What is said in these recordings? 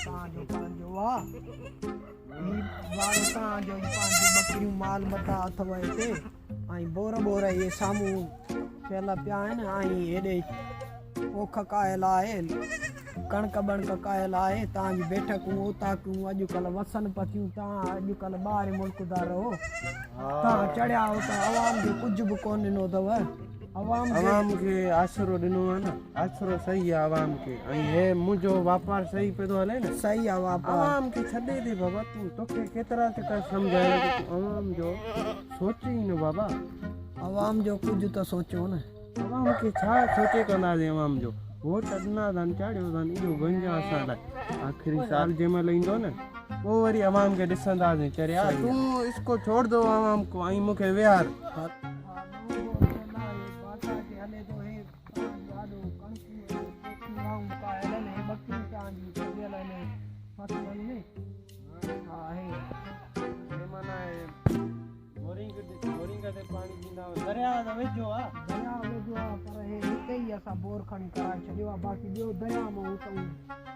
तव्हांजो पंहिंजो आहे वारो तव्हांजो पंहिंजो बकरियूं माल मता अथव हिते ऐं बोर इहे साम्हूं थियल पिया आहिनि ऐं हेॾे पोख कायल आहे कणक बणक कायल आहे तव्हांजी बैठकूं ओताकूं अॼुकल्ह वसनि पथियूं तव्हां अॼुकल्ह ॿाहिरि मुल्क था रहो तव्हां चढ़िया हो त आवाम खे कुझु बि कोन ॾिनो अथव आवाम खे आसरो ॾिनो आहे न आसरो सही आहे आवाम खे ऐं हे मुंहिंजो वापारु सही पियो थो हले न सही आहे वापारु आवाम खे छॾे थी बाबा तोखे केतिरा चकर सम्झायो की तूं आवाम जो सोचे ई न बाबा आवाम जो कुझु त सोचियो न आवाम खे छा सोचे कंदासीं आवाम जो वोट ॾिना अथनि चाढ़ियो अथनि इहो गंज असां लाइ आख़िरी साल जंहिं महिल ईंदो न पोइ वरी आवाम खे ॾिसंदासीं चरिया तूं इसको छोड़ दो आवाम को ऐं मूंखे विहार पर हे हिते ई असां बोर खणी कराए छॾियो आहे बाक़ी ॿियो दरिया मां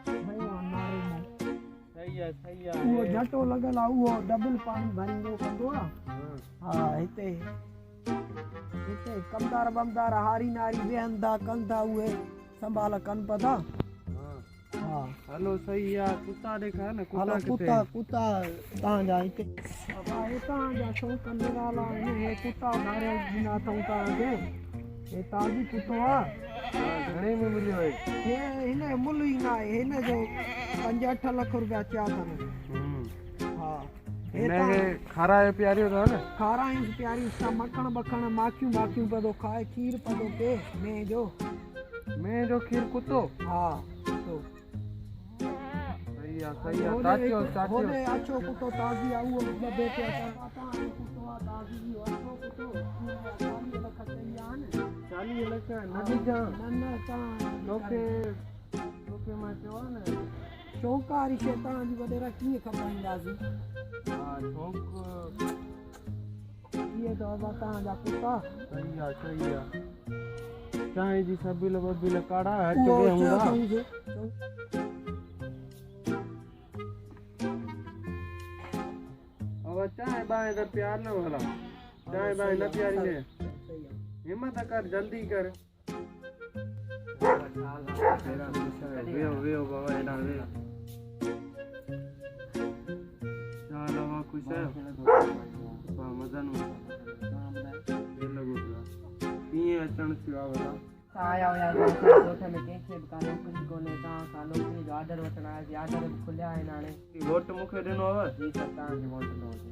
भरियो आहे नारे मां सही आहे उहो झटो लॻल आहे उहो डबल पाणी भरींदो कंदो आहे हा हिते कमदार बमदार हारी नारी वेहनि था कनि था उहे संभाल कनि पिया था हा हलो सही आहे कुता ॾेखार न कुता तव्हांजा हिते तव्हांजा शौक़ निराला आहिनि हे कुता नारियल ॾिना अथऊं तव्हांखे हे तव्हांजी कुतो आहे घणे में मिलियो आहे हे हिन जो मुल ई न आहे हिन जो 5-8 लख रुपया चया अथनि हा हिनखे खारायो पीआरियो अथव न खारायूं पीआरियूं सां मखण बखण माखियूं पियो थो खाए खीर पियो थो पीए मेह जो खीर कुतो हा कुतो सही आहे ताज़ो अछो कुतो ताज़ी आहे उहो दॿे ते तव्हांजो कुतो आहे ताज़ी अछो कुतो 40 लख चई आहे न 40 लख न तोखे मां चयो आहे न शौक़ वारी शइ तव्हांजी वॾेरा कीअं खपाईंदासीं हा शौक़ु इहे अथव तव्हांजा कुता सही आहे चांहि जी सबिल वबिल काढ़ा हट के हूंदा अब चांहि बांहि त प्यार न भला चांहि बांहि न प्यारी हिम्मत कर जल्दी कर वेहो बाबा हेॾा वेहो छा लवा खुश आहियो मज़ा न कीअं अचणु थियो आहे भला आया हुया ॻोठ में कंहिंखे बि का नौकिरी कोन्हे तव्हां खां नौकिरी जो ऑर्डर वठणु आयासीं ऑर्डर बि खुलिया आहिनि हाणे वोट मूंखे ॾिनो हुअ जी सर तव्हांखे वोट ॾिनो हुजे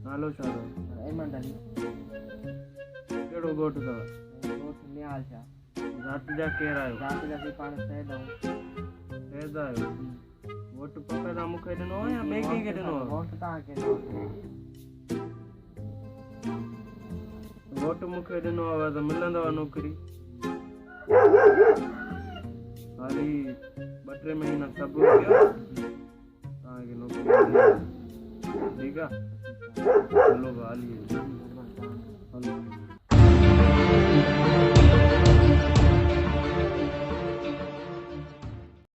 नालो छा अथव अहमद अली कहिड़ो ॻोठु अथव ॻोठु निहाल छा राति जा केरु आहियो राति जा पाण सैद आहियो वोट पक तव्हां मूंखे ॾिनो या ॿिए कंहिंखे ॾिनो वोट तव्हांखे ॾिनो वोट मूंखे ॾिनो आहे त मिलंदव नौकिरी हाली 2-3 महीना सब्र कयो तव्हांखे नौकिरी ठीकु आहे हलो हाली